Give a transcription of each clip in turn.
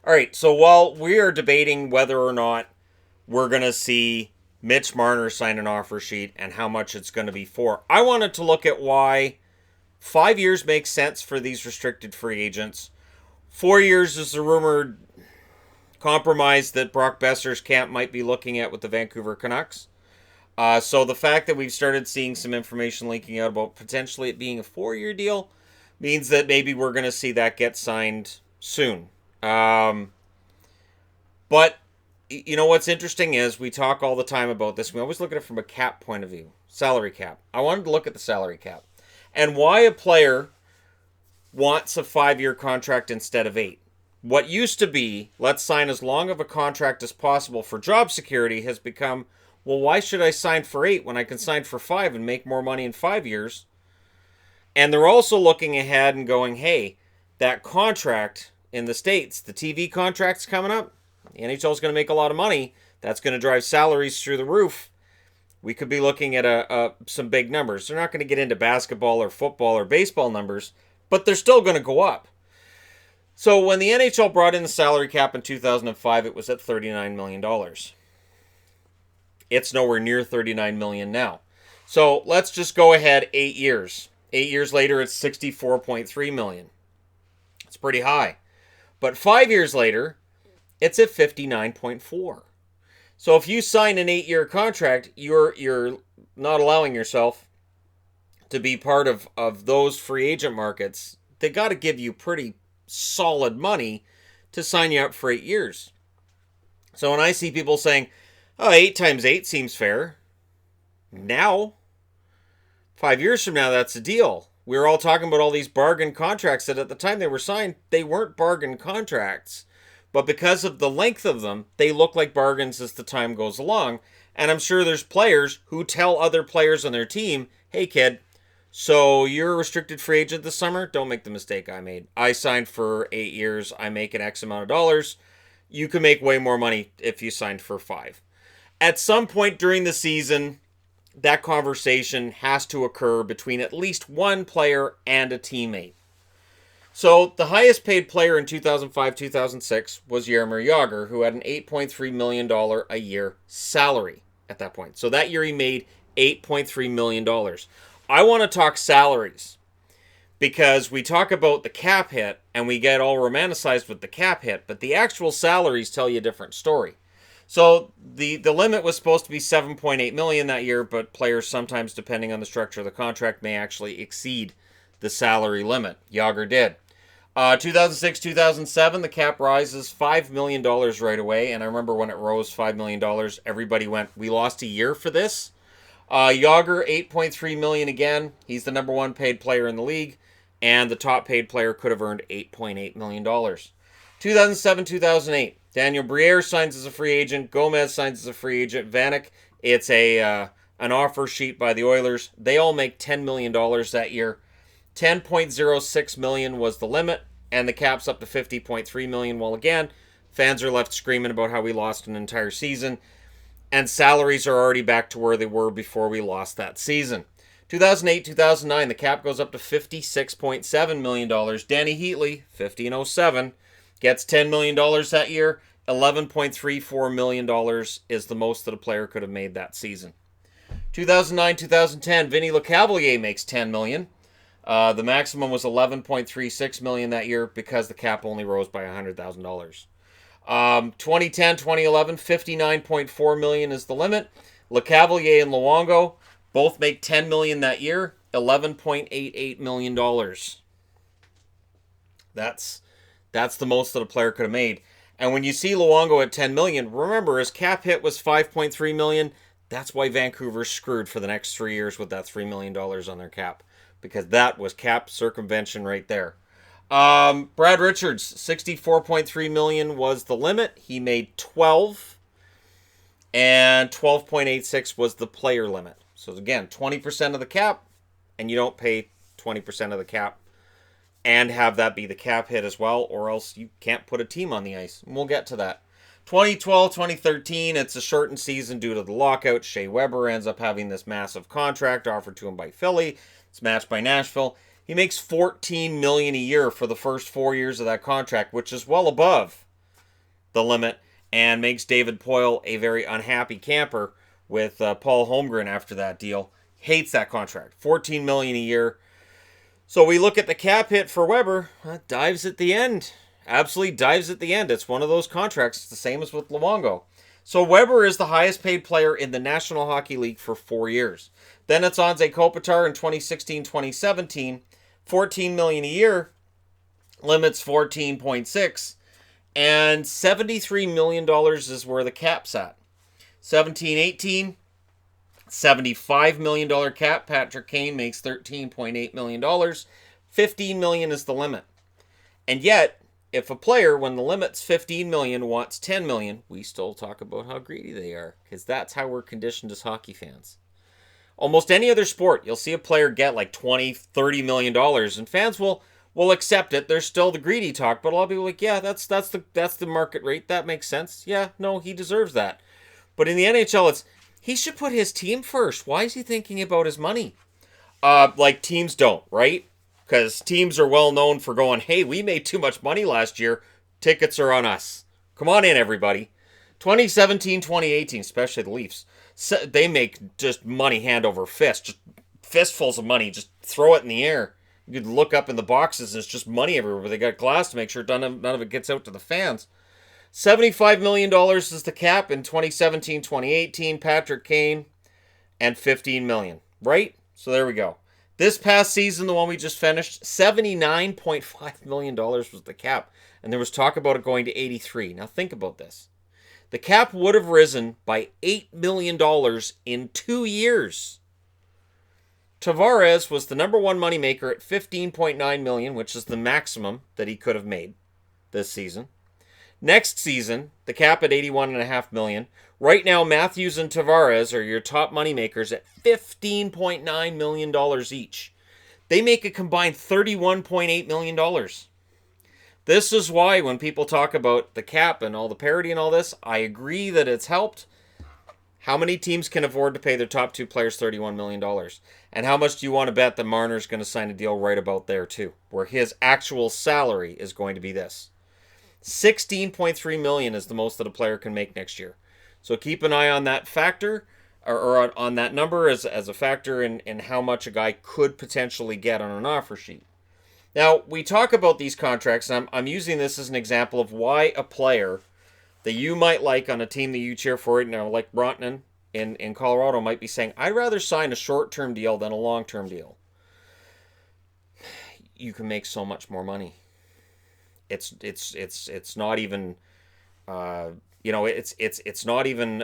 All right, so while we are debating whether or not we're going to see Mitch Marner sign an offer sheet and how much it's going to be for, I wanted to look at why 5 years makes sense for these restricted free agents. 4 years is the rumored compromise that Brock Besser's camp might be looking at with the Vancouver Canucks. So the fact that we've started seeing some information leaking out about potentially it being a 4-year deal means that maybe we're going to see that get signed soon. But you know what's interesting is we talk all the time about this. We always look at it from a cap point of view, salary cap. I wanted to look at the salary cap and why a player wants a 5-year contract instead of 8. What used to be, let's sign as long of a contract as possible for job security, has become, well, why should I sign for 8 when I can sign for 5 and make more money in 5 years? And they're also looking ahead and going, hey, that contract in the States, the TV contract's coming up. The NHL is going to make a lot of money. That's going to drive salaries through the roof. We could be looking at some big numbers. They're not going to get into basketball or football or baseball numbers, but they're still going to go up. So when the NHL brought in the salary cap in 2005, it was at $39 million. It's nowhere near $39 million now. So let's just go ahead 8 years. 8 years later, it's $64.3 million. It's pretty high. But 5 years later, it's at $59.4. So if you sign an 8-year contract, you're not allowing yourself to be part of those free agent markets. They got to give you pretty solid money to sign you up for 8 years. So when I see people saying, oh, 8 times 8 seems fair. Now, 5 years from now, that's a deal. We were all talking about all these bargain contracts that at the time they were signed, they weren't bargain contracts. But because of the length of them, they look like bargains as the time goes along. And I'm sure there's players who tell other players on their team, hey kid, so you're a restricted free agent this summer? Don't make the mistake I made. I signed for 8 years. I make an X amount of dollars. You can make way more money if you signed for 5. At some point during the season, that conversation has to occur between at least one player and a teammate. So the highest paid player in 2005-2006 was Jaromir Jagr, who had an $8.3 million a year salary at that point. So that year he made $8.3 million. I want to talk salaries because we talk about the cap hit and we get all romanticized with the cap hit, but the actual salaries tell you a different story. So the limit was supposed to be $7.8 million that year, but players sometimes, depending on the structure of the contract, may actually exceed the salary limit. Jagr did. 2006-2007, the cap rises $5 million right away, and I remember when it rose $5 million, everybody went, we lost a year for this? Jagr, $8.3 million again. He's the number one paid player in the league, and the top paid player could have earned $8.8 million. 2007-2008, Daniel Briere signs as a free agent. Gomez signs as a free agent. Vanek, it's an offer sheet by the Oilers. They all make $10 million that year. $10.06 million was the limit, and the cap's up to $50.3 million. Well, again, fans are left screaming about how we lost an entire season, and salaries are already back to where they were before we lost that season. 2008-2009, the cap goes up to $56.7 million. Danny Heatley, 50-07, gets $10 million that year. $11.34 million is the most that a player could have made that season. 2009-2010, Vinny Lecavalier makes $10 million. The maximum was $11.36 million that year because the cap only rose by $100,000. 2010-2011, $59.4 million is the limit. Lecavalier and Luongo both make $10 million that year, $11.88 million. That's the most that a player could have made. And when you see Luongo at $10 million, remember his cap hit was $5.3 million. That's why Vancouver's screwed for the next 3 years with that $3 million on their cap. Because that was cap circumvention right there. Brad Richards, $64.3 million was the limit. He made 12, and 12.86 was the player limit. So again, 20% of the cap, and you don't pay 20% of the cap and have that be the cap hit as well, or else you can't put a team on the ice. And we'll get to that. 2012-2013, it's a shortened season due to the lockout. Shea Weber ends up having this massive contract offered to him by Philly. It's matched by Nashville. He makes $14 million a year for the first 4 years of that contract, which is well above the limit and makes David Poyle a very unhappy camper with Paul Holmgren after that deal. Hates that contract. $14 million a year. So we look at the cap hit for Weber. Dives at the end. Absolutely dives at the end. It's one of those contracts. It's the same as with Luongo. So Weber is the highest paid player in the National Hockey League for 4 years. Then it's Anze Kopitar in 2016-2017. $14 million a year. Limits 14.6. And $73 million is where the cap's at. 17-18. $75 million cap. Patrick Kane makes $13.8 million. $15 million is the limit. And yet, if a player, when the limit's $15 million, wants $10 million, we still talk about how greedy they are. Because that's how we're conditioned as hockey fans. Almost any other sport, you'll see a player get like $20-30 million, and fans will accept it. There's still the greedy talk, but a lot of people are like, yeah, that's the market rate. That makes sense. Yeah, no, he deserves that. But in the NHL, he should put his team first. Why is he thinking about his money? Like teams don't, right? Because teams are well known for going, hey, we made too much money last year. Tickets are on us. Come on in, everybody. 2017-2018, especially the Leafs, they make just money hand over fist. Just fistfuls of money. Just throw it in the air. You could look up in the boxes and it's just money everywhere. They got glass to make sure none of it gets out to the fans. $75 million is the cap in 2017-2018. Patrick Kane and $15 million. Right? So there we go. This past season, the one we just finished, $79.5 million was the cap. And there was talk about it going to 83. Now think about this. The cap would have risen by $8 million in 2 years. Tavares was the number one moneymaker at $15.9 million, which is the maximum that he could have made this season. Next season, the cap at $81.5 million. Right now, Matthews and Tavares are your top moneymakers at $15.9 million each. They make a combined $31.8 million. This is why when people talk about the cap and all the parity and all this, I agree that it's helped. How many teams can afford to pay their top two players $31 million? And how much do you want to bet that Marner's going to sign a deal right about there too, where his actual salary is going to be this? $16.3 million is the most that a player can make next year. So keep an eye on that factor, or on that number as a factor in how much a guy could potentially get on an offer sheet. Now, we talk about these contracts, and I'm using this as an example of why a player that you might like on a team that you cheer for, like Bronten in Colorado might be saying, I'd rather sign a short-term deal than a long-term deal. You can make so much more money. It's not even it's not even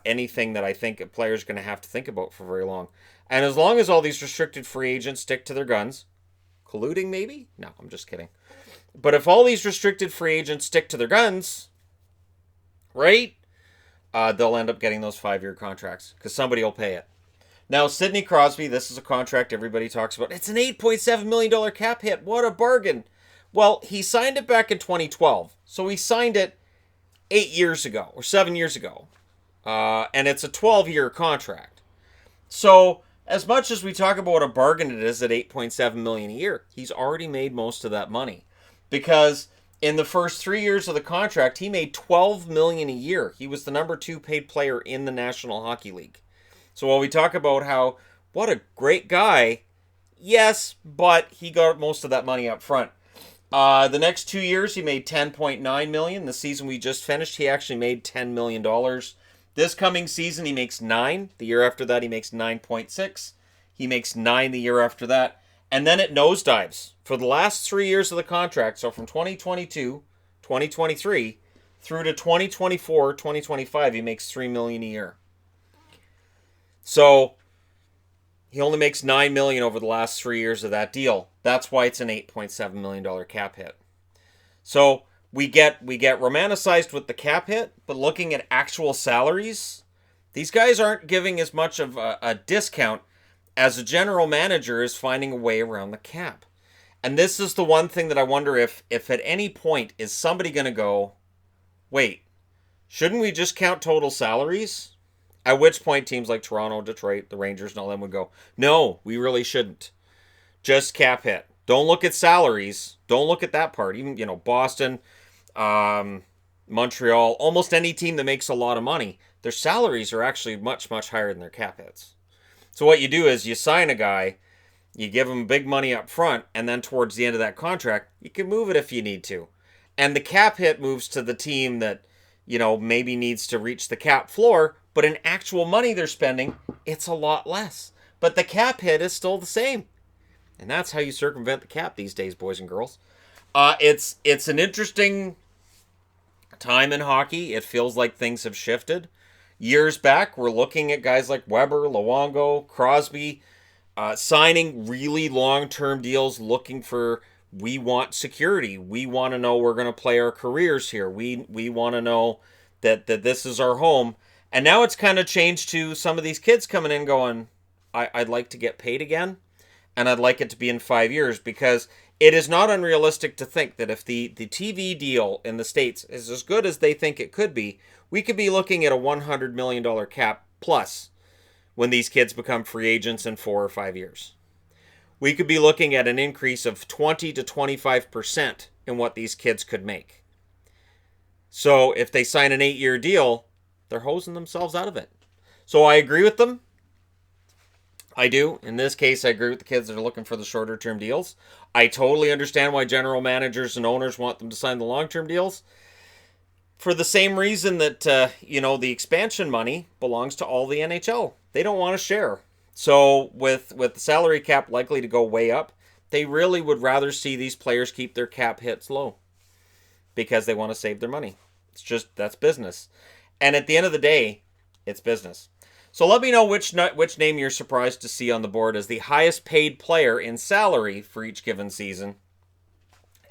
anything that I think a player's going to have to think about for very long. And as long as all these restricted free agents stick to their guns, colluding maybe? No, I'm just kidding. But if all these restricted free agents stick to their guns, right? They'll end up getting those 5-year contracts because somebody will pay it. Now, Sidney Crosby, this is a contract everybody talks about. It's an $8.7 million cap hit. What a bargain. Well, he signed it back in 2012. So he signed it 8 years ago or 7 years ago. And it's a 12-year contract. So as much as we talk about what a bargain it is at $8.7 million a year, he's already made most of that money. Because in the first 3 years of the contract, he made $12 million a year. He was the number 2 paid player in the National Hockey League. So while we talk about how, what a great guy, yes, but he got most of that money up front. The next 2 years, he made $10.9 million. The season we just finished, he actually made $10 million. This coming season, he makes $9 million. The year after that, he makes $9.6 million. He makes $9 million the year after that. And then it nosedives for the last 3 years of the contract. So from 2022, 2023, through to 2024, 2025, he makes $3 million a year. So he only makes $9 million over the last 3 years of that deal. That's why it's an $8.7 million cap hit. So we get romanticized with the cap hit, but looking at actual salaries, these guys aren't giving as much of a discount as a general manager is finding a way around the cap. And this is the one thing that I wonder if at any point is somebody going to go, wait, shouldn't we just count total salaries? At which point teams like Toronto, Detroit, the Rangers, and all them would go, no, we really shouldn't. Just cap hit. Don't look at salaries. Don't look at that part. Even, Boston, Montreal, almost any team that makes a lot of money, their salaries are actually much, much higher than their cap hits. So what you do is you sign a guy, you give him big money up front, and then towards the end of that contract, you can move it if you need to. And the cap hit moves to the team that, maybe needs to reach the cap floor, but in actual money they're spending, it's a lot less. But the cap hit is still the same. And that's how you circumvent the cap these days, boys and girls. It's an interesting time in hockey. It feels like things have shifted. Years back, we're looking at guys like Weber, Luongo, Crosby, signing really long-term deals, looking for, we want security. We want to know we're going to play our careers here. We want to know that this is our home. And now it's kind of changed to some of these kids coming in going, I'd like to get paid again, and I'd like it to be in 5 years, because it is not unrealistic to think that if the TV deal in the States is as good as they think it could be, we could be looking at a $100 million cap plus when these kids become free agents in 4 or 5 years. We could be looking at an increase of 20 to 25% in what these kids could make. So if they sign an 8-year deal, they're hosing themselves out of it. So I agree with them. I do. In this case, I agree with the kids that are looking for the shorter term deals. I totally understand why general managers and owners want them to sign the long-term deals. For the same reason that, the expansion money belongs to all the NHL. They don't want to share. So with the salary cap likely to go way up, they really would rather see these players keep their cap hits low because they want to save their money. That's business. And at the end of the day, it's business. So let me know which name you're surprised to see on the board as the highest paid player in salary for each given season,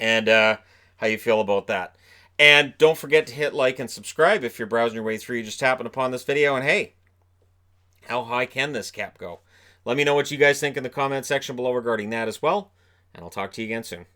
and how you feel about that. And don't forget to hit like and subscribe if you're browsing your way through. You just happened upon this video, and hey, how high can this cap go? Let me know what you guys think in the comment section below regarding that as well, and I'll talk to you again soon.